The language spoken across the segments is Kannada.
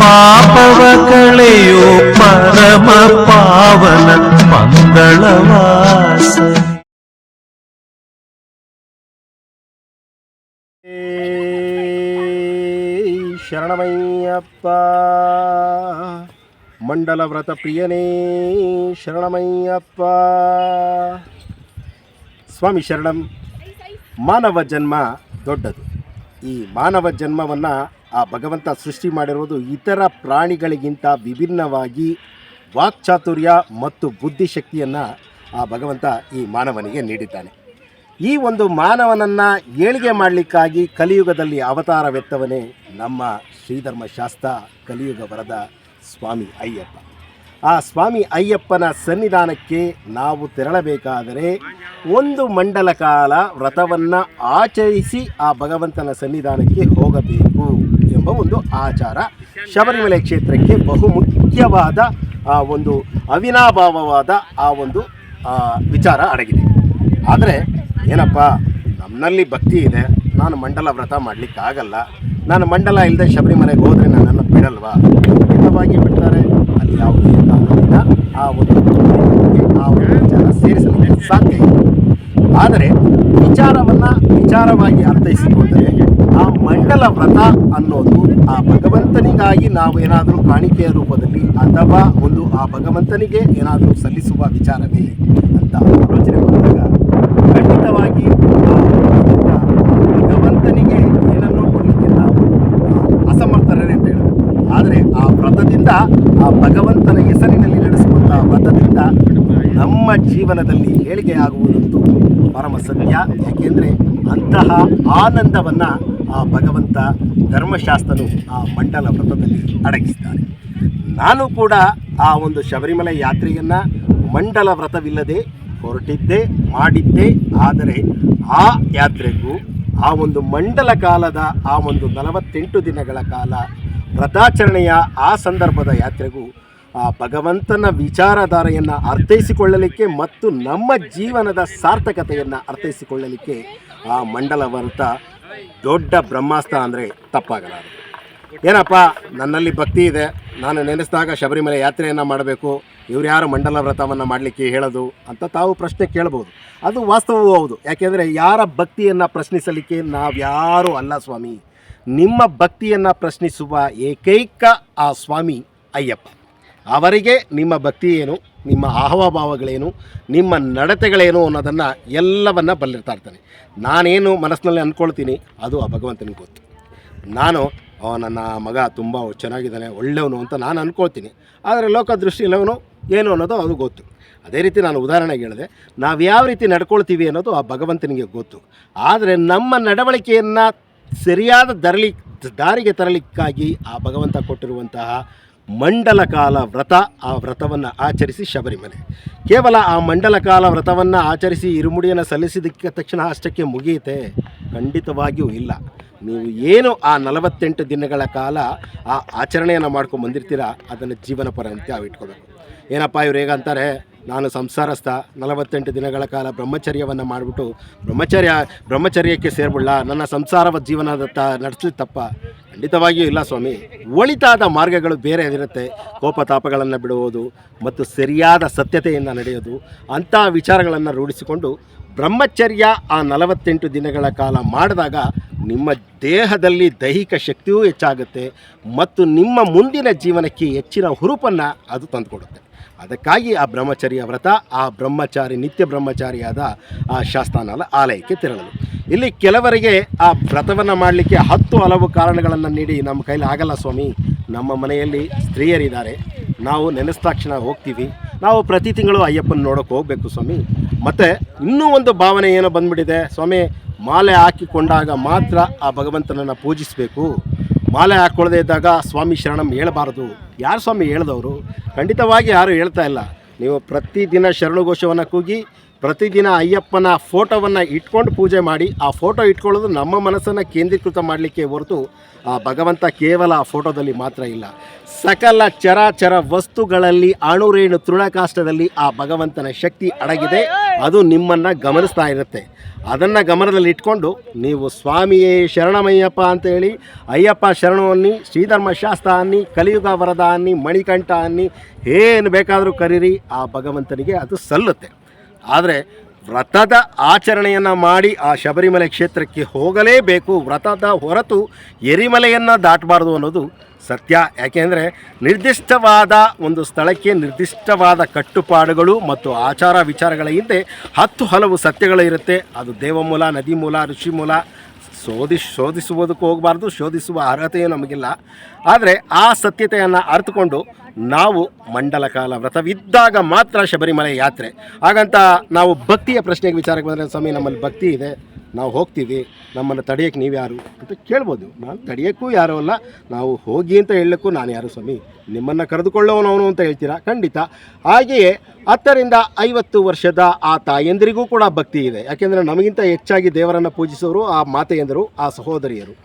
ಪಾಪವ ಕಳೆಯೋ ಪರಮ ಪಾವನ ಮಂಗಳವಾಸನೆ. ಶರಣಮಯ್ಯಪ್ಪ ಮಂಡಲ ವ್ರತ ಪ್ರಿಯನೇ ಶರಣಮಯ್ಯಪ್ಪ. ಸ್ವಾಮಿ ಶರಣಂ. ಮಾನವ ಜನ್ಮ ದೊಡ್ಡದು. ಈ ಮಾನವ ಜನ್ಮವನ್ನು ಆ ಭಗವಂತ ಸೃಷ್ಟಿ ಮಾಡಿರುವುದು ಇತರ ಪ್ರಾಣಿಗಳಿಗಿಂತ ವಿಭಿನ್ನವಾಗಿ ವಾಕ್ಚಾತುರ್ಯ ಮತ್ತು ಬುದ್ಧಿಶಕ್ತಿಯನ್ನು ಆ ಭಗವಂತ ಈ ಮಾನವನಿಗೆ ನೀಡಿದ್ದಾನೆ. ಈ ಒಂದು ಮಾನವನನ್ನು ಏಳಿಗೆ ಮಾಡಲಿಕ್ಕಾಗಿ ಕಲಿಯುಗದಲ್ಲಿ ಅವತಾರವೆತ್ತವನೇ ನಮ್ಮ ಶ್ರೀಧರ್ಮಶಾಸ್ತ್ರ ಕಲಿಯುಗ ವರದ ಸ್ವಾಮಿ ಅಯ್ಯಪ್ಪ. ಆ ಸ್ವಾಮಿ ಅಯ್ಯಪ್ಪನ ಸನ್ನಿಧಾನಕ್ಕೆ ನಾವು ತೆರಳಬೇಕಾದರೆ ಒಂದು ಮಂಡಲ ಕಾಲ ವ್ರತವನ್ನು ಆಚರಿಸಿ ಆ ಭಗವಂತನ ಸನ್ನಿಧಾನಕ್ಕೆ ಹೋಗಬೇಕು ಎಂಬ ಒಂದು ಆಚಾರ ಶಬರಿಮಲೆ ಕ್ಷೇತ್ರಕ್ಕೆ ಬಹುಮುಖ್ಯವಾದ ಒಂದು ಅವಿನಾಭಾವವಾದ ಆ ಒಂದು ವಿಚಾರ ಅಡಗಿದೆ. ಆದರೆ ಏನಪ್ಪ, ನನ್ನಲ್ಲಿ ಭಕ್ತಿ ಇದೆ, ನಾನು ಮಂಡಲ ವ್ರತ ಮಾಡಲಿಕ್ಕಾಗಲ್ಲ, ನಾನು ಮಂಡಲ ಇಲ್ಲದೆ ಶಬರಿಮಲೆಗೆ ಹೋದರೆ ನನ್ನನ್ನು ಬಿಡಲ್ವಾ? ಖಂಡಿತವಾಗಿ ಬಿಡ್ತಾರೆ. ಅಲ್ಲಿ ಯಾವುದೇ ಕಾನೂನಿನ ಆ ಒಂದು ವಿಚಾರ ಸೇರಿಸಲಿಕ್ಕೆ ಸಾಧ್ಯ ಇಲ್ಲ. ಆದರೆ ವಿಚಾರವಾಗಿ ಅರ್ಥೈಸಿಕೊಂಡರೆ ಆ ಮಂಡಲ ವ್ರತ ಅನ್ನೋದು ಆ ಭಗವಂತನಿಗಾಗಿ ನಾವು ಏನಾದರೂ ಕಾಣಿಕೆಯ ರೂಪದಲ್ಲಿ ಅಥವಾ ಒಂದು ಆ ಭಗವಂತನಿಗೆ ಏನಾದರೂ ಸಲ್ಲಿಸುವ ವಿಚಾರವೇ ಅಂತ ಆಲೋಚನೆ ಮಾಡಿದಾಗ ಖಂಡಿತವಾಗಿ ಭಗವಂತನಿಗೆ ಏನನ್ನೂ ಕೊಡಲಿಕ್ಕೆ ನಾವು ಅಸಮರ್ಥರೇ ಅಂತ ಹೇಳಬೇಕು. ಆದರೆ ಆ ವ್ರತದಿಂದ ಆ ಭಗವಂತನ ಹೆಸರಿನಲ್ಲಿ ನಡೆಸುವಂಥ ವ್ರತದಿಂದ ನಮ್ಮ ಜೀವನದಲ್ಲಿ ಏಳಿಗೆಯಾಗುವುದಂತೂ ಪರಮ ಸತ್ಯ. ಯಾಕೆಂದರೆ ಅಂತಹ ಆನಂದವನ್ನು ಆ ಭಗವಂತ ಧರ್ಮಶಾಸ್ತ್ರನು ಆ ಮಂಡಲ ವ್ರತದಲ್ಲಿ ಅಡಗಿಸಿದ್ದಾನೆ. ನಾನು ಕೂಡ ಆ ಒಂದು ಶಬರಿಮಲೆ ಯಾತ್ರೆಯನ್ನು ಮಂಡಲ ವ್ರತವಿಲ್ಲದೆ ಹೊರಟಿದ್ದೆ, ಮಾಡಿದ್ದೆ. ಆದರೆ ಆ ಯಾತ್ರೆಗೂ ಆ ಒಂದು ಮಂಡಲ ಕಾಲದ ಆ ಒಂದು 48 ದಿನಗಳ ಕಾಲ ವ್ರತಾಚರಣೆಯ ಆ ಸಂದರ್ಭದ ಯಾತ್ರೆಗೂ ಆ ಭಗವಂತನ ವಿಚಾರಧಾರೆಯನ್ನು ಅರ್ಥೈಸಿಕೊಳ್ಳಲಿಕ್ಕೆ ಮತ್ತು ನಮ್ಮ ಜೀವನದ ಸಾರ್ಥಕತೆಯನ್ನು ಅರ್ಥೈಸಿಕೊಳ್ಳಲಿಕ್ಕೆ ಆ ಮಂಡಲ ವ್ರತ ದೊಡ್ಡ ಬ್ರಹ್ಮಾಸ್ತ್ರ ಅಂದರೆ ತಪ್ಪಾಗಲಾರದು. ಏನಪ್ಪ, ನನ್ನಲ್ಲಿ ಭಕ್ತಿ ಇದೆ, ನಾನು ನೆನೆಸಿದಾಗ ಶಬರಿಮಲೆ ಯಾತ್ರೆಯನ್ನು ಮಾಡಬೇಕು, ಇವ್ರು ಯಾರು ಮಂಡಲ ವ್ರತವನ್ನು ಮಾಡಲಿಕ್ಕೆ ಹೇಳೋದು ಅಂತ ತಾವು ಪ್ರಶ್ನೆ ಕೇಳ್ಬೋದು. ಅದು ವಾಸ್ತವವೂ ಹೌದು. ಯಾಕೆಂದರೆ ಯಾರ ಭಕ್ತಿಯನ್ನು ಪ್ರಶ್ನಿಸಲಿಕ್ಕೆ ನಾವ್ಯಾರೂ ಅಲ್ಲ ಸ್ವಾಮಿ. ನಿಮ್ಮ ಭಕ್ತಿಯನ್ನು ಪ್ರಶ್ನಿಸುವ ಏಕೈಕ ಆ ಸ್ವಾಮಿ ಅಯ್ಯಪ್ಪ. ಅವರಿಗೆ ನಿಮ್ಮ ಭಕ್ತಿ ಏನು, ನಿಮ್ಮ ಹಾವಭಾವಗಳೇನು, ನಿಮ್ಮ ನಡತೆಗಳೇನು ಅನ್ನೋದನ್ನು ಎಲ್ಲವನ್ನು ಬಲ್ಲಿರ್ತಾ ಇರ್ತಾನೆ. ನಾನೇನು ಮನಸ್ಸಿನಲ್ಲಿ ಅಂದ್ಕೊಳ್ತೀನಿ ಅದು ಆ ಭಗವಂತನಿಗೆ ಗೊತ್ತು. ನಾನು ನನ್ನ ಮಗ ತುಂಬ ಚೆನ್ನಾಗಿದ್ದಾನೆ, ಒಳ್ಳೆಯವನು ಅಂತ ನಾನು ಅಂದ್ಕೊಳ್ತೀನಿ. ಆದರೆ ಲೋಕದೃಷ್ಟಿಯಲ್ಲಿ ಅವನು ಏನು ಅನ್ನೋದು ಅದು ಗೊತ್ತು. ಅದೇ ರೀತಿ ನಾನು ಉದಾಹರಣೆಗೆ ಹೇಳಿದೆ, ನಾವು ಯಾವ ರೀತಿ ನಡ್ಕೊಳ್ತೀವಿ ಅನ್ನೋದು ಆ ಭಗವಂತನಿಗೆ ಗೊತ್ತು. ಆದರೆ ನಮ್ಮ ನಡವಳಿಕೆಯನ್ನು ಸರಿಯಾದ ದಾರಿಗೆ ತರಲಿಕ್ಕಾಗಿ ಆ ಭಗವಂತ ಕೊಟ್ಟಿರುವಂತಹ ಮಂಡಲ ಕಾಲ ವ್ರತ, ಆ ವ್ರತವನ್ನು ಆಚರಿಸಿ ಶಬರಿಮಲೆ. ಕೇವಲ ಆ ಮಂಡಲ ಕಾಲ ವ್ರತವನ್ನು ಆಚರಿಸಿ ಇರುಮುಡಿಯನ್ನು ಸಲ್ಲಿಸಿದ್ದಕ್ಕೆ ತಕ್ಷಣ ಅಷ್ಟಕ್ಕೆ ಮುಗಿಯುತ್ತೆ? ಖಂಡಿತವಾಗಿಯೂ ಇಲ್ಲ. ನೀವು ಏನು ಆ 48 ದಿನಗಳ ಕಾಲ ಆ ಆಚರಣೆಯನ್ನು ಮಾಡ್ಕೊಂಡು ಬಂದಿರ್ತೀರ ಅದನ್ನು ಜೀವನ ಪರ್ಯಂತ ಇಟ್ಕೋಬೇಕು. ಏನಪ್ಪ ಇವ್ರು ಹೇಗಂತಾರೆ, ನಾನು ಸಂಸಾರಸ್ಥ 48 ದಿನಗಳ ಕಾಲ ಬ್ರಹ್ಮಚರ್ಯವನ್ನು ಮಾಡಿಬಿಟ್ಟು ಬ್ರಹ್ಮಚರ್ಯಕ್ಕೆ ಸೇರ್ಬಿಡಲ್ಲ, ನನ್ನ ಸಂಸಾರ ಜೀವನದತ್ತ ನಡೆಸಲಿ ತಪ್ಪ? ಖಂಡಿತವಾಗಿಯೂ ಇಲ್ಲ ಸ್ವಾಮಿ. ಒಳಿತಾದ ಮಾರ್ಗಗಳು ಬೇರೆ ಇರುತ್ತೆ. ಕೋಪತಾಪಗಳನ್ನು ಬಿಡುವುದು ಮತ್ತು ಸರಿಯಾದ ಸತ್ಯತೆಯಿಂದ ನಡೆಯೋದು, ಅಂಥ ವಿಚಾರಗಳನ್ನು ರೂಢಿಸಿಕೊಂಡು ಬ್ರಹ್ಮಚರ್ಯ ಆ 48 ದಿನಗಳ ಕಾಲ ಮಾಡಿದಾಗ ನಿಮ್ಮ ದೇಹದಲ್ಲಿ ದೈಹಿಕ ಶಕ್ತಿಯೂ ಹೆಚ್ಚಾಗುತ್ತೆ ಮತ್ತು ನಿಮ್ಮ ಮುಂದಿನ ಜೀವನಕ್ಕೆ ಹೆಚ್ಚಿನ ಹುರುಪನ್ನು ಅದು ತಂದುಕೊಡುತ್ತೆ. ಅದಕ್ಕಾಗಿ ಆ ಬ್ರಹ್ಮಚರ್ಯ ವ್ರತ, ಆ ಬ್ರಹ್ಮಚಾರಿ ನಿತ್ಯ ಬ್ರಹ್ಮಚಾರಿಯಾದ ಆ ಶಾಸ್ತಾನಾಲ ಆಲಯಕ್ಕೆ ತೆರಳಲು. ಇಲ್ಲಿ ಕೆಲವರಿಗೆ ಆ ವ್ರತವನ್ನು ಮಾಡಲಿಕ್ಕೆ 10 ಹಲವು ಕಾರಣಗಳನ್ನು ನೀಡಿ ನಮ್ಮ ಕೈಲಿ ಆಗಲ್ಲ ಸ್ವಾಮಿ, ನಮ್ಮ ಮನೆಯಲ್ಲಿ ಸ್ತ್ರೀಯರಿದ್ದಾರೆ, ನಾವು ನೆನೆಸ್ತಾಕ್ಷಣ ಹೋಗ್ತೀವಿ, ನಾವು ಪ್ರತಿ ತಿಂಗಳು ಅಯ್ಯಪ್ಪನ ನೋಡೋಕೆ ಹೋಗಬೇಕು ಸ್ವಾಮಿ. ಮತ್ತು ಇನ್ನೂ ಒಂದು ಭಾವನೆ ಏನೋ ಬಂದುಬಿಟ್ಟಿದೆ ಸ್ವಾಮಿ, ಮಾಲೆ ಹಾಕಿಕೊಂಡಾಗ ಮಾತ್ರ ಆ ಭಗವಂತನನ್ನು ಪೂಜಿಸಬೇಕು, ಮಾಲೆ ಹಾಕ್ಕೊಳ್ಳದೇ ಇದ್ದಾಗ ಸ್ವಾಮಿ ಶರಣಂ ಹೇಳಬಾರ್ದು. ಯಾರು ಸ್ವಾಮಿ ಹೇಳ್ದವರು? ಖಂಡಿತವಾಗಿ ಯಾರು ಹೇಳ್ತಾ ಇಲ್ಲ. ನೀವು ಪ್ರತಿದಿನ ಶರಣಘೋಷವನ್ನು ಕೂಗಿ ಪ್ರತಿದಿನ ಅಯ್ಯಪ್ಪನ ಫೋಟೋವನ್ನು ಇಟ್ಕೊಂಡು ಪೂಜೆ ಮಾಡಿ, ಆ ಫೋಟೋ ಇಟ್ಕೊಳ್ಳೋದು ನಮ್ಮ ಮನಸ್ಸನ್ನು ಕೇಂದ್ರೀಕೃತ ಮಾಡಲಿಕ್ಕೆ ಹೊರತು ಆ ಭಗವಂತ ಕೇವಲ ಆ ಫೋಟೋದಲ್ಲಿ ಮಾತ್ರ ಇಲ್ಲ. ಸಕಲ ಚರಾಚರ ವಸ್ತುಗಳಲ್ಲಿ ಅಣುರೇಣು ತೃಣಕಾಷ್ಟದಲ್ಲಿ ಆ ಭಗವಂತನ ಶಕ್ತಿ ಅಡಗಿದೆ. ಅದು ನಿಮ್ಮನ್ನು ಗಮನಿಸ್ತಾ ಇರುತ್ತೆ. ಅದನ್ನು ಗಮನದಲ್ಲಿ ಇಟ್ಕೊಂಡು ನೀವು ಸ್ವಾಮಿಯೇ ಶರಣಮಯ್ಯಪ್ಪ ಅಂತೇಳಿ ಅಯ್ಯಪ್ಪ ಶರಣು ಅನ್ನಿ, ಶ್ರೀಧರ್ಮ ಶಾಸ್ತ್ರ ಅನ್ನಿ, ಕಲಿಯುಗ ವರದ ಅನ್ನಿ, ಮಣಿಕಂಠ ಅನ್ನಿ, ಏನು ಬೇಕಾದರೂ ಕರೀರಿ, ಆ ಭಗವಂತನಿಗೆ ಅದು ಸಲ್ಲುತ್ತೆ. ಆದರೆ ವ್ರತದ ಆಚರಣೆಯನ್ನು ಮಾಡಿ ಆ ಶಬರಿಮಲೆ ಕ್ಷೇತ್ರಕ್ಕೆ ಹೋಗಲೇಬೇಕು. ವ್ರತದ ಹೊರತು ಎರಿಮಲೆಯನ್ನು ದಾಟಬಾರ್ದು ಅನ್ನೋದು ಸತ್ಯ. ಯಾಕೆಂದರೆ ನಿರ್ದಿಷ್ಟವಾದ ಒಂದು ಸ್ಥಳಕ್ಕೆ ನಿರ್ದಿಷ್ಟವಾದ ಕಟ್ಟುಪಾಡುಗಳು ಮತ್ತು ಆಚಾರ ವಿಚಾರಗಳ ಹಿಂದೆ 10 ಹಲವು ಸತ್ಯಗಳು ಇರುತ್ತೆ. ಅದು ದೇವಮೂಲ, ನದಿ ಮೂಲ, ಋಷಿ ಮೂಲ. ಶೋಧಿಸುವುದಕ್ಕೂ ಹೋಗಬಾರ್ದು, ಶೋಧಿಸುವ ಅರ್ಹತೆಯೂ ನಮಗಿಲ್ಲ. ಆದರೆ ಆ ಸತ್ಯತೆಯನ್ನು ಅರ್ಥಕೊಂಡು ನಾವು ಮಂಡಲ ಕಾಲ ವ್ರತವಿದ್ದಾಗ ಮಾತ್ರ ಶಬರಿಮಲೆ ಯಾತ್ರೆ. ಹಾಗಂತ ನಾವು ಭಕ್ತಿಯ ಪ್ರಶ್ನೆಗೆ ವಿಚಾರಕ್ಕೆ ಬಂದರೆ, ಸ್ವಾಮಿ ನಮ್ಮಲ್ಲಿ ಭಕ್ತಿ ಇದೆ, ನಾವು ಹೋಗ್ತೀವಿ, ನಮ್ಮನ್ನು ತಡೆಯೋಕ್ಕೆ ನೀವು ಯಾರು ಅಂತ ಕೇಳ್ಬೋದು. ನಾನು ತಡೆಯೋಕ್ಕೂ ಯಾರೂ ಅಲ್ಲ, ನಾವು ಹೋಗಿ ಅಂತ ಹೇಳಲಿಕ್ಕೂ ನಾನು ಯಾರು ಸ್ವಾಮಿ? ನಿಮ್ಮನ್ನು ಕರೆದುಕೊಳ್ಳೋನವನು ಅಂತ ಹೇಳ್ತೀರಾ? ಖಂಡಿತ. ಹಾಗೆಯೇ 10 ರಿಂದ 50 ವರ್ಷದ ಆ ತಾಯಂದಿರಿಗೂ ಕೂಡ ಭಕ್ತಿ ಇದೆ. ಯಾಕೆಂದರೆ ನಮಗಿಂತ ಹೆಚ್ಚಾಗಿ ದೇವರನ್ನು ಪೂಜಿಸೋರು ಆ ಮಾತೆಯಂದರು, ಆ ಸಹೋದರಿಯರು.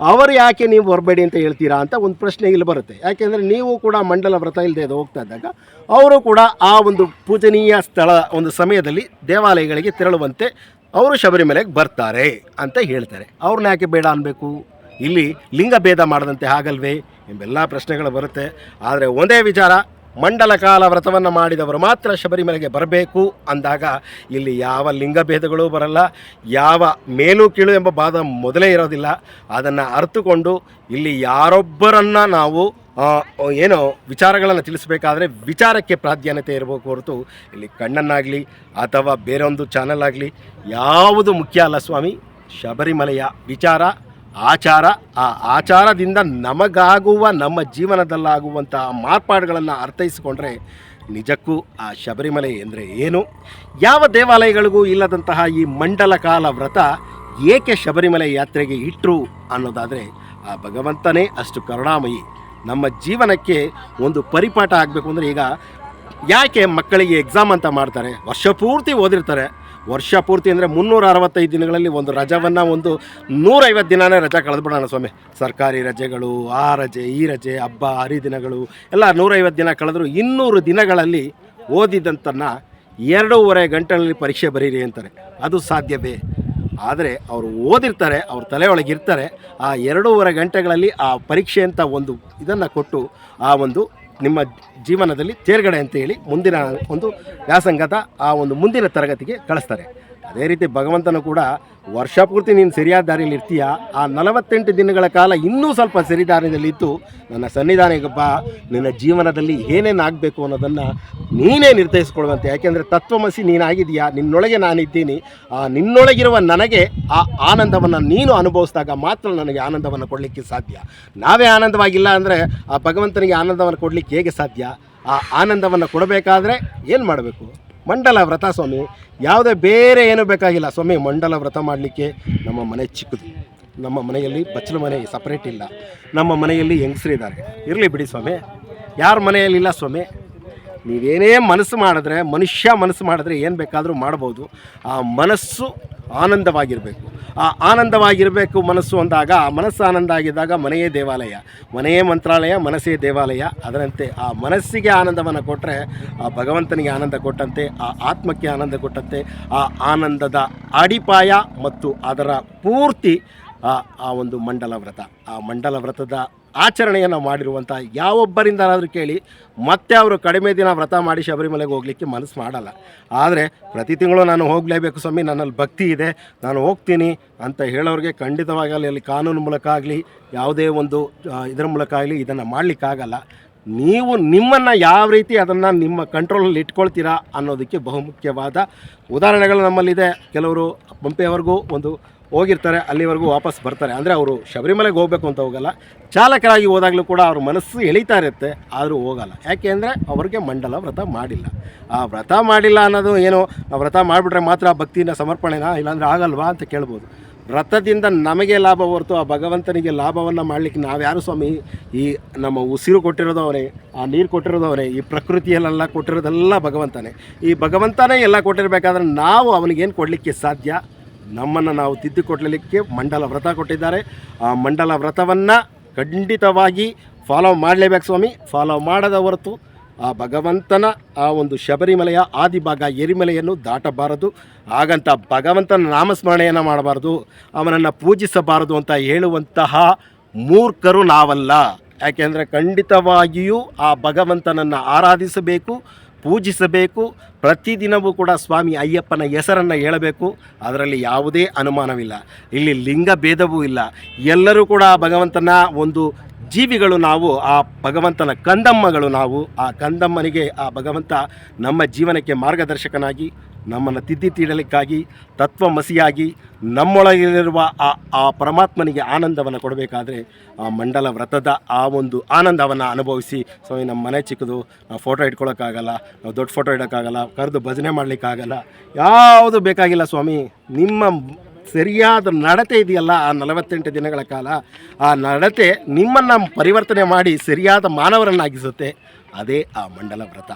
ಅವರು ಯಾಕೆ ನೀವು ಹೊರಬೇಡಿ ಅಂತ ಹೇಳ್ತೀರಾ ಅಂತ ಒಂದು ಪ್ರಶ್ನೆ ಇಲ್ಲಿ ಬರುತ್ತೆ. ಯಾಕೆಂದರೆ ನೀವು ಕೂಡ ಮಂಡಲ ವ್ರತ ಇಲ್ಲದೆ ಹೋಗ್ತಾ ಇದ್ದಾಗ ಅವರು ಕೂಡ ಆ ಒಂದು ಪೂಜನೀಯ ಸ್ಥಳ ಒಂದು ಸಮಯದಲ್ಲಿ ದೇವಾಲಯಗಳಿಗೆ ತೆರಳುವಂತೆ ಅವರು ಶಬರಿಮಲೆಗೆ ಬರ್ತಾರೆ ಅಂತ ಹೇಳ್ತಾರೆ. ಅವ್ರನ್ನ ಯಾಕೆ ಬೇಡ ಅನ್ನಬೇಕು? ಇಲ್ಲಿ ಲಿಂಗ ಭೇದ ಮಾಡದಂತೆ ಆಗಲ್ವೇ ಎಂಬೆಲ್ಲ ಪ್ರಶ್ನೆಗಳು ಬರುತ್ತೆ. ಆದರೆ ಒಂದೇ ವಿಚಾರ, ಮಂಡಲ ಕಾಲ ವ್ರತವನ್ನು ಮಾಡಿದವರು ಮಾತ್ರ ಶಬರಿಮಲೆಗೆ ಬರಬೇಕು ಅಂದಾಗ ಇಲ್ಲಿ ಯಾವ ಲಿಂಗಭೇದಗಳು ಬರಲ್ಲ, ಯಾವ ಮೇಲು ಕೀಳು ಎಂಬ ಬಾದ ಮೊದಲೇ ಇರೋದಿಲ್ಲ. ಅದನ್ನು ಅರ್ಥಕೊಂಡು ಇಲ್ಲಿ ಯಾರೊಬ್ಬರನ್ನು ನಾವು ಏನೋ ವಿಚಾರಗಳನ್ನು ತಿಳಿಸಬೇಕಾದ್ರೆ ವಿಚಾರಕ್ಕೆ ಪ್ರಾಧಾನ್ಯತೆ ಇರಬೇಕು ಹೊರತು ಇಲ್ಲಿ ಕಣ್ಣನ್ನಾಗಲಿ ಅಥವಾ ಬೇರೊಂದು ಚಾನಲ್ ಆಗಲಿ ಯಾವುದು ಮುಖ್ಯ ಅಲ್ಲ ಸ್ವಾಮಿ. ಶಬರಿಮಲೆಯ ವಿಚಾರ, ಆಚಾರ, ಆ ಆಚಾರದಿಂದ ನಮಗಾಗುವ ನಮ್ಮ ಜೀವನದಲ್ಲಾಗುವಂಥ ಮಾರ್ಪಾಡುಗಳನ್ನು ಅರ್ಥೈಸಿಕೊಂಡ್ರೆ ನಿಜಕ್ಕೂ ಆ ಶಬರಿಮಲೆ ಅಂದರೆ ಏನು, ಯಾವ ದೇವಾಲಯಗಳಿಗೂ ಇಲ್ಲದಂತಹ ಈ ಮಂಡಲ ಕಾಲ ವ್ರತ ಏಕೆ ಶಬರಿಮಲೆ ಯಾತ್ರೆಗೆ ಇಟ್ಟರು ಅನ್ನೋದಾದರೆ ಆ ಭಗವಂತನೇ ಅಷ್ಟು ಕರುಣಾಮಯಿ. ನಮ್ಮ ಜೀವನಕ್ಕೆ ಒಂದು ಪರಿಪಾಠ ಆಗಬೇಕು ಅಂದರೆ, ಈಗ ಯಾಕೆ ಮಕ್ಕಳಿಗೆ ಎಕ್ಸಾಮ್ ಅಂತ ಮಾಡ್ತಾರೆ? ವರ್ಷ ಪೂರ್ತಿ ಓದಿರ್ತಾರೆ. ವರ್ಷ ಪೂರ್ತಿ ಅಂದರೆ 365 ದಿನಗಳಲ್ಲಿ ಒಂದು ರಜವನ್ನು ಒಂದು 150 ದಿನವೇ ರಜೆ ಕಳೆದ್ಬಿಡೋಣ ಸ್ವಾಮಿ. ಸರ್ಕಾರಿ ರಜೆಗಳು, ಆ ರಜೆ, ಈ ರಜೆ, ಹಬ್ಬ ಹರಿದಿನಗಳು ಎಲ್ಲ 150 ದಿನ ಕಳೆದ್ರು 200 ದಿನಗಳಲ್ಲಿ ಓದಿದಂತನ್ನು 2.5 ಗಂಟೆಗಳಲ್ಲಿ ಪರೀಕ್ಷೆ ಬರೀರಿ ಅಂತಾರೆ. ಅದು ಸಾಧ್ಯವೇ? ಆದರೆ ಅವರು ಓದಿರ್ತಾರೆ, ಅವ್ರ ತಲೆಯೊಳಗೆ ಇರ್ತಾರೆ. ಆ 2.5 ಗಂಟೆಗಳಲ್ಲಿ ಆ ಪರೀಕ್ಷೆ ಅಂತ ಒಂದು ಇದನ್ನು ಕೊಟ್ಟು ಆ ಒಂದು ನಿಮ್ಮ ಜೀವನದಲ್ಲಿ ತೇರ್ಗಡೆ ಅಂತ ಹೇಳಿ ಮುಂದಿನ ಒಂದು ವ್ಯಾಸಂಗದ ಆ ಒಂದು ಮುಂದಿನ ತರಗತಿಗೆ ಕಳಿಸ್ತಾರೆ. ಅದೇ ರೀತಿ ಭಗವಂತನು ಕೂಡ ವರ್ಷ ಪೂರ್ತಿ ನೀನು ಸರಿಯಾದ ದಾರಿಯಲ್ಲಿ ಇರ್ತೀಯ, ಆ 48 ದಿನಗಳ ಕಾಲ ಇನ್ನೂ ಸ್ವಲ್ಪ ಸರಿ ದಾರಿಯಲ್ಲಿದ್ದು ನನ್ನ ಸನ್ನಿಧಾನಕ್ಕೆ ಬಾ, ನಿನ್ನ ಜೀವನದಲ್ಲಿ ಏನೇನು ಆಗಬೇಕು ಅನ್ನೋದನ್ನು ನೀನೇ ನಿರ್ಧರಿಸ್ಕೊಳ್ಳುವಂತೆ. ಯಾಕೆಂದರೆ ತತ್ವಮಸಿ ನೀನಾಗಿದೆಯಾ, ನಿನ್ನೊಳಗೆ ನಾನಿದ್ದೀನಿ. ಆ ನಿನ್ನೊಳಗಿರುವ ನನಗೆ ಆ ಆನಂದವನ್ನು ನೀನು ಅನುಭವಿಸಿದಾಗ ಮಾತ್ರ ನನಗೆ ಆನಂದವನ್ನು ಕೊಡಲಿಕ್ಕೆ ಸಾಧ್ಯ. ನಾವೇ ಆನಂದವಾಗಿಲ್ಲ ಅಂದರೆ ಆ ಭಗವಂತನಿಗೆ ಆನಂದವನ್ನು ಕೊಡಲಿಕ್ಕೆ ಹೇಗೆ ಸಾಧ್ಯ? ಆ ಆನಂದವನ್ನು ಕೊಡಬೇಕಾದ್ರೆ ಏನು ಮಾಡಬೇಕು? ಮಂಡಲ ವ್ರತ ಸ್ವಾಮಿ. ಯಾವುದೇ ಬೇರೆ ಏನೂ ಬೇಕಾಗಿಲ್ಲ ಸ್ವಾಮಿ. ಮಂಡಲ ವ್ರತ ಮಾಡಲಿಕ್ಕೆ ನಮ್ಮ ಮನೆ ಚಿಕ್ಕದು, ನಮ್ಮ ಮನೆಯಲ್ಲಿ ಬಚ್ಚಲು ಮನೆ ಸಪ್ರೇಟ್ ಇಲ್ಲ, ನಮ್ಮ ಮನೆಯಲ್ಲಿ ಹೆಂಗಸರಿದ್ದಾರೆ, ಇರಲಿ ಬಿಡಿ ಸ್ವಾಮಿ. ಯಾರ ಮನೆಯಲ್ಲಿಲ್ಲ ಸ್ವಾಮಿ. ನೀವೇನೇ ಮನಸ್ಸು ಮಾಡಿದ್ರೆ, ಮನುಷ್ಯ ಮನಸ್ಸು ಮಾಡಿದ್ರೆ ಏನು ಬೇಕಾದರೂ ಮಾಡ್ಬೋದು. ಆ ಮನಸ್ಸು ಆನಂದವಾಗಿರಬೇಕು. ಆ ಆನಂದವಾಗಿರಬೇಕು ಮನಸ್ಸು ಅಂದಾಗ, ಆ ಮನಸ್ಸು ಆನಂದ ಆಗಿದ್ದಾಗ ಮನೆಯೇ ದೇವಾಲಯ, ಮನೆಯೇ ಮಂತ್ರಾಲಯ, ಮನಸ್ಸೇ ದೇವಾಲಯ. ಅದರಂತೆ ಆ ಮನಸ್ಸಿಗೆ ಆನಂದವನ್ನು ಕೊಟ್ಟರೆ ಆ ಭಗವಂತನಿಗೆ ಆನಂದ ಕೊಟ್ಟಂತೆ, ಆ ಆತ್ಮಕ್ಕೆ ಆನಂದ ಕೊಟ್ಟಂತೆ. ಆ ಆನಂದದ ಅಡಿಪಾಯ ಮತ್ತು ಅದರ ಪೂರ್ತಿ ಆ ಒಂದು ಮಂಡಲ ವ್ರತ. ಆ ಮಂಡಲ ವ್ರತದ ಆಚರಣೆಯನ್ನು ಮಾಡಿರುವಂಥ ಯಾವೊಬ್ಬರಿಂದಾದರೂ ಕೇಳಿ ಮತ್ತೆ ಅವರು ಕಡಿಮೆ ದಿನ ವ್ರತ ಮಾಡಿ ಶಬರಿಮಲೆಗೆ ಹೋಗಲಿಕ್ಕೆ ಮನಸ್ಸು ಮಾಡಲ್ಲ. ಆದರೆ ಪ್ರತಿ ತಿಂಗಳು ನಾನು ಹೋಗಲೇಬೇಕು ಸ್ವಾಮಿ, ನನ್ನಲ್ಲಿ ಭಕ್ತಿ ಇದೆ, ನಾನು ಹೋಗ್ತೀನಿ ಅಂತ ಹೇಳೋರಿಗೆ ಖಂಡಿತವಾಗಿ ಅಲ್ಲಿ ಕಾನೂನು ಮೂಲಕ ಆಗಲಿ ಯಾವುದೇ ಒಂದು ಇದರ ಮೂಲಕ ಆಗಲಿ ಇದನ್ನು ಮಾಡಲಿಕ್ಕಾಗಲ್ಲ. ನೀವು ನಿಮ್ಮನ್ನು ಯಾವ ರೀತಿ ಅದನ್ನು ನಿಮ್ಮ ಕಂಟ್ರೋಲಲ್ಲಿ ಇಟ್ಕೊಳ್ತೀರಾ ಅನ್ನೋದಕ್ಕೆ ಬಹುಮುಖ್ಯವಾದ ಉದಾಹರಣೆಗಳು ನಮ್ಮಲ್ಲಿದೆ. ಕೆಲವರು ಪಂಪೆಯವರೆಗೂ ಒಂದು ಹೋಗಿರ್ತಾರೆ, ಅಲ್ಲಿವರೆಗೂ ವಾಪಸ್ ಬರ್ತಾರೆ. ಅಂದರೆ ಅವರು ಶಬರಿಮಲೆಗೆ ಹೋಗಬೇಕು ಅಂತ ಹೋಗಲ್ಲ, ಚಾಲಕರಾಗಿ ಹೋದಾಗಲೂ ಕೂಡ ಅವ್ರ ಮನಸ್ಸು ಎಳೀತಾ ಇರುತ್ತೆ, ಆದರೂ ಹೋಗಲ್ಲ. ಯಾಕೆ ಅಂದರೆ ಅವ್ರಿಗೆ ಮಂಡಲ ವ್ರತ ಮಾಡಿಲ್ಲ. ಆ ವ್ರತ ಮಾಡಿಲ್ಲ ಅನ್ನೋದು ಏನು, ಆ ವ್ರತ ಮಾಡಿಬಿಟ್ರೆ ಮಾತ್ರ ಭಕ್ತಿನ ಸಮರ್ಪಣೆನಾ, ಇಲ್ಲಾಂದರೆ ಆಗಲ್ವಾ ಅಂತ ಕೇಳ್ಬೋದು. ವ್ರತದಿಂದ ನಮಗೆ ಲಾಭ ಹೊರತು ಆ ಭಗವಂತನಿಗೆ ಲಾಭವನ್ನು ಮಾಡಲಿಕ್ಕೆ ನಾವ್ಯಾರು ಸ್ವಾಮಿ? ಈ ನಮ್ಮ ಉಸಿರು ಕೊಟ್ಟಿರೋದು ಅವನೇ, ಆ ನೀರು ಕೊಟ್ಟಿರೋದು ಅವನೇ, ಈ ಪ್ರಕೃತಿಯಲ್ಲೆಲ್ಲ ಕೊಟ್ಟಿರೋದೆಲ್ಲ ಭಗವಂತನೇ. ಈ ಭಗವಂತನೇ ಎಲ್ಲ ಕೊಟ್ಟಿರಬೇಕಾದ್ರೆ ನಾವು ಅವನಿಗೇನು ಕೊಡಲಿಕ್ಕೆ ಸಾಧ್ಯ? ನಮ್ಮನ್ನು ನಾವು ತಿದ್ದಿಕೊಡ್ಲಿಕ್ಕೆ ಮಂಡಲ ವ್ರತ ಕೊಟ್ಟಿದ್ದಾರೆ. ಆ ಮಂಡಲ ವ್ರತವನ್ನು ಖಂಡಿತವಾಗಿ ಫಾಲೋ ಮಾಡಲೇಬೇಕು ಸ್ವಾಮಿ. ಫಾಲೋ ಮಾಡದ ಹೊರತು ಆ ಭಗವಂತನ ಆ ಒಂದು ಶಬರಿಮಲೆಯ ಆದಿಭಾಗ ಎರಿಮಲೆಯನ್ನು ದಾಟಬಾರದು. ಹಾಗಂತ ಭಗವಂತನ ನಾಮಸ್ಮರಣೆಯನ್ನು ಮಾಡಬಾರ್ದು, ಅವನನ್ನು ಪೂಜಿಸಬಾರದು ಅಂತ ಹೇಳುವಂತಹ ಮೂರ್ಖರು ನಾವಲ್ಲ. ಯಾಕೆಂದರೆ ಖಂಡಿತವಾಗಿಯೂ ಆ ಭಗವಂತನನ್ನು ಆರಾಧಿಸಬೇಕು, ಪೂಜಿಸಬೇಕು. ಪ್ರತಿದಿನವೂ ಕೂಡ ಸ್ವಾಮಿ ಅಯ್ಯಪ್ಪನ ಹೆಸರನ್ನು ಹೇಳಬೇಕು. ಅದರಲ್ಲಿ ಯಾವುದೇ ಅನುಮಾನವಿಲ್ಲ. ಇಲ್ಲಿ ಲಿಂಗ ಭೇದವೂ ಇಲ್ಲ. ಎಲ್ಲರೂ ಕೂಡ ಆ ಭಗವಂತನ ಒಂದು ಜೀವಿಗಳು ನಾವು, ಆ ಭಗವಂತನ ಕಂದಮ್ಮಗಳು ನಾವು. ಆ ಕಂದಮ್ಮನಿಗೆ ಆ ಭಗವಂತ ನಮ್ಮ ಜೀವನಕ್ಕೆ ಮಾರ್ಗದರ್ಶಕನಾಗಿ, ನಮ್ಮನ್ನು ತೀಡಲಿಕ್ಕಾಗಿ, ತತ್ವಮಸಿಯಾಗಿ ನಮ್ಮೊಳಗಿರುವ ಆ ಪರಮಾತ್ಮನಿಗೆ ಆನಂದವನ್ನು ಕೊಡಬೇಕಾದ್ರೆ ಆ ಮಂಡಲ ವ್ರತದ ಆ ಒಂದು ಆನಂದವನ್ನು ಅನುಭವಿಸಿ. ಸ್ವಾಮಿ ನಮ್ಮ ಮನೆ ಚಿಕ್ಕದು, ನಾವು ಫೋಟೋ ಇಟ್ಕೊಳ್ಳೋಕ್ಕಾಗಲ್ಲ, ನಾವು ದೊಡ್ಡ ಫೋಟೋ ಇಡೋಕ್ಕಾಗಲ್ಲ, ಕರೆದು ಭಜನೆ ಮಾಡಲಿಕ್ಕಾಗಲ್ಲ, ಯಾವುದು ಬೇಕಾಗಿಲ್ಲ ಸ್ವಾಮಿ. ನಿಮ್ಮ ಸರಿಯಾದ ನಡತೆ ಇದೆಯಲ್ಲ, ಆ 48 ದಿನಗಳ ಕಾಲ ಆ ನಡತೆ ನಿಮ್ಮನ್ನು ಪರಿವರ್ತನೆ ಮಾಡಿ ಸರಿಯಾದ ಮಾನವರನ್ನಾಗಿಸುತ್ತೆ. ಅದೇ ಆ ಮಂಡಲ ವ್ರತ.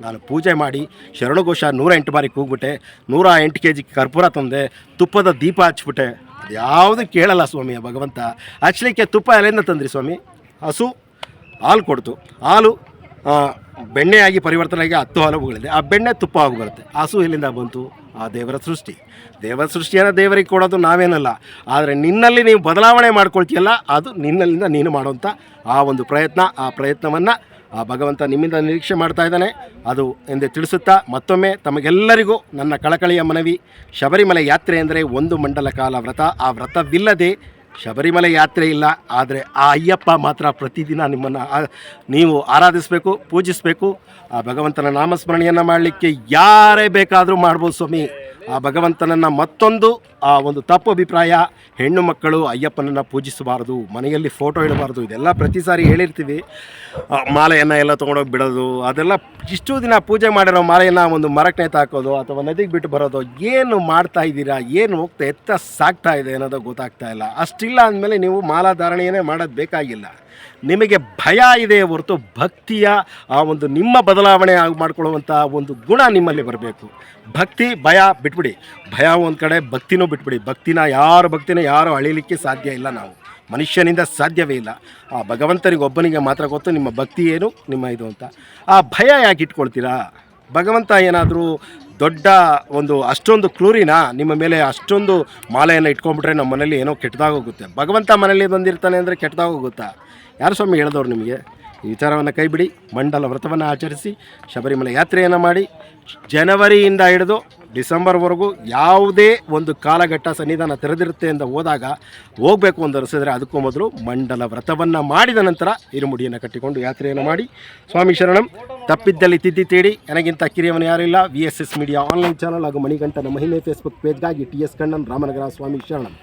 ನಾನು ಪೂಜೆ ಮಾಡಿ ಶರಣಘೋಷ 108 ಬಾರಿ ಕೂಗ್ಬಿಟ್ಟೆ, 108 kg ಕರ್ಪೂರ ತಂದೆ, ತುಪ್ಪದ ದೀಪ ಹಚ್ಬಿಟ್ಟೆ. ಅದು ಯಾವುದು ಕೇಳಲ್ಲ ಸ್ವಾಮಿ ಆ ಭಗವಂತ. ಹಚ್ಚಲಿಕ್ಕೆ ತುಪ್ಪ ಎಲ್ಲಿಂದ ತಂದ್ರಿ ಸ್ವಾಮಿ? ಹಸು ಹಾಲು ಕೊಡ್ತು, ಹಾಲು ಬೆಣ್ಣೆಯಾಗಿ ಪರಿವರ್ತನೆಯಾಗಿ 10 ಹಲವುಗಳಿದೆ. ಆ ಬೆಣ್ಣೆ ತುಪ್ಪ ಆಗಿ ಬರುತ್ತೆ. ಹಸು ಎಲ್ಲಿಂದ ಬಂತು? ಆ ದೇವರ ಸೃಷ್ಟಿ. ದೇವರ ಸೃಷ್ಟಿಯನ್ನು ದೇವರಿಗೆ ಕೊಡೋದು ನಾವೇನಲ್ಲ. ಆದರೆ ನಿನ್ನಲ್ಲಿ ನೀವು ಬದಲಾವಣೆ ಮಾಡ್ಕೊಳ್ತೀಯಲ್ಲ, ಅದು ನಿನ್ನಲ್ಲಿಂದ ನೀನು ಮಾಡುವಂಥ ಆ ಒಂದು ಪ್ರಯತ್ನ. ಆ ಪ್ರಯತ್ನವನ್ನು ಆ ಭಗವಂತ ನಿಮ್ಮಿಂದ ನಿರೀಕ್ಷೆ ಮಾಡ್ತಾ ಇದ್ದಾನೆ. ಅದು ಎಂದು ತಿಳಿಸುತ್ತಾ ಮತ್ತೊಮ್ಮೆ ತಮಗೆಲ್ಲರಿಗೂ ನನ್ನ ಕಳಕಳಿಯ ಮನವಿ. ಶಬರಿಮಲೆ ಯಾತ್ರೆ ಅಂದರೆ ಒಂದು ಮಂಡಲ ಕಾಲ ವ್ರತ. ಆ ವ್ರತವಿಲ್ಲದೆ ಶಬರಿಮಲೆ ಯಾತ್ರೆ ಇಲ್ಲ. ಆದರೆ ಆ ಅಯ್ಯಪ್ಪ ಮಾತ್ರ ಪ್ರತಿದಿನ ನಿಮ್ಮನ್ನು ನೀವು ಆರಾಧಿಸಬೇಕು, ಪೂಜಿಸಬೇಕು. ಆ ಭಗವಂತನ ನಾಮಸ್ಮರಣೆಯನ್ನು ಮಾಡಲಿಕ್ಕೆ ಯಾರೇ ಬೇಕಾದರೂ ಮಾಡ್ಬೋದು ಸ್ವಾಮಿ. ಆ ಭಗವಂತನನ್ನು ಮತ್ತೊಂದು ಆ ಒಂದು ತಪ್ಪು ಅಭಿಪ್ರಾಯ, ಹೆಣ್ಣು ಮಕ್ಕಳು ಅಯ್ಯಪ್ಪನನ್ನು ಪೂಜಿಸಬಾರ್ದು, ಮನೆಯಲ್ಲಿ ಫೋಟೋ ಇಡಬಾರ್ದು, ಇದೆಲ್ಲ ಪ್ರತಿ ಸಾರಿ ಹೇಳಿರ್ತೀವಿ. ಮಾಲೆಯನ್ನು ಎಲ್ಲ ತೊಗೊಂಡೋಗಿ ಬಿಡೋದು, ಅದೆಲ್ಲ ಇಷ್ಟು ದಿನ ಪೂಜೆ ಮಾಡಿರೋ ಮಾಲೆಯನ್ನು ಒಂದು ಮರಕ್ಕೆ ನೇತಾಕೋದು ಅಥವಾ ನದಿಗೆ ಬಿಟ್ಟು ಬರೋದು, ಏನು ಮಾಡ್ತಾ ಇದ್ದೀರಾ? ಏನು ಹೋಗ್ತಾ ಎತ್ತ ಸಾಗ್ತಾ ಇದೆ ಅನ್ನೋದು ಗೊತ್ತಾಗ್ತಾ ಇಲ್ಲ. ಅಷ್ಟಿಲ್ಲ ಅಂದಮೇಲೆ ನೀವು ಮಾಲಾಧಾರಣೆಯೇ ಮಾಡೋದು ಬೇಕಾಗಿಲ್ಲ. ನಿಮಗೆ ಭಯ ಇದೆ ಹೊರತು ಭಕ್ತಿಯ ಆ ಒಂದು ನಿಮ್ಮ ಬದಲಾವಣೆ ಮಾಡಿಕೊಳ್ಳುವಂಥ ಒಂದು ಗುಣ ನಿಮ್ಮಲ್ಲಿ ಬರಬೇಕು. ಭಕ್ತಿ ಭಯ ಬಿಟ್ಬಿಡಿ, ಭಯ ಒಂದು ಕಡೆ, ಭಕ್ತಿನೂ ಬಿಟ್ಬಿಡಿ. ಭಕ್ತಿನ ಯಾರು ಅಳಿಲಿಕ್ಕೆ ಸಾಧ್ಯ ಇಲ್ಲ. ನಾವು ಮನುಷ್ಯನಿಂದ ಸಾಧ್ಯವೇ ಇಲ್ಲ. ಆ ಭಗವಂತನಿಗೆ ಒಬ್ಬನಿಗೆ ಮಾತ್ರ ಗೊತ್ತು ನಿಮ್ಮ ಭಕ್ತಿ ಏನು, ನಿಮ್ಮ ಇದು ಅಂತ. ಆ ಭಯ ಯಾಕೆ ಇಟ್ಕೊಳ್ತೀರಾ? ಭಗವಂತ ಏನಾದರೂ ದೊಡ್ಡ ಒಂದು ಅಷ್ಟೊಂದು ಕ್ರೂರಿನ ನಿಮ್ಮ ಮೇಲೆ ಅಷ್ಟೊಂದು ಮಾಲೆಯನ್ನು ಇಟ್ಕೊಂಡ್ಬಿಟ್ರೆ ನಮ್ಮ ಮನೇಲಿ ಏನೋ ಕೆಟ್ಟದಾಗೋಗುತ್ತೆ. ಭಗವಂತ ಮನೇಲಿ ಬಂದಿರ್ತಾನೆ ಅಂದರೆ ಕೆಟ್ಟದಾಗೋಗುತ್ತಾ? ಯಾರು ಸ್ವಾಮಿ ಹೇಳಿದವ್ರು ನಿಮಗೆ? ಈ ವಿಚಾರವನ್ನು ಕೈಬಿಡಿ. ಮಂಡಲ ವ್ರತವನ್ನು ಆಚರಿಸಿ ಶಬರಿಮಲೆ ಯಾತ್ರೆಯನ್ನು ಮಾಡಿ ಜನವರಿಯಿಂದ ಹಿಡಿದು ಡಿಸೆಂಬರ್ವರೆಗೂ ಯಾವುದೇ ಒಂದು ಕಾಲಘಟ್ಟ ಸನ್ನಿಧಾನ ತೆರೆದಿರುತ್ತೆ ಅಂತ ಹೋದಾಗ ಹೋಗಬೇಕು ಅಂತ ಅನಿಸಿದ್ರೆ ಅದಕ್ಕೂ ಮೊದಲು ಮಂಡಲ ವ್ರತವನ್ನು ಮಾಡಿದ ನಂತರ ಇರುಮುಡಿಯನ್ನು ಕಟ್ಟಿಕೊಂಡು ಯಾತ್ರೆಯನ್ನು ಮಾಡಿ. ಸ್ವಾಮಿ ಶರಣಂ. ತಪ್ಪಿದ್ದಲ್ಲಿ ತಿದ್ದಿ ತೀಡಿ. ನನಗಿಂತ ಕಿರಿಯವನು ಯಾರಿಲ್ಲ. VSS ಮೀಡಿಯಾ ಆನ್ಲೈನ್ ಚಾನಲ್ ಹಾಗೂ ಮಣಿಕಂಠನ ಮಹಿಮೆ ಫೇಸ್ಬುಕ್ ಪೇಜ್ಗಾಗಿ TS ಕಣ್ಣನ್, ರಾಮನಗರ. ಸ್ವಾಮಿ ಶರಣಂ.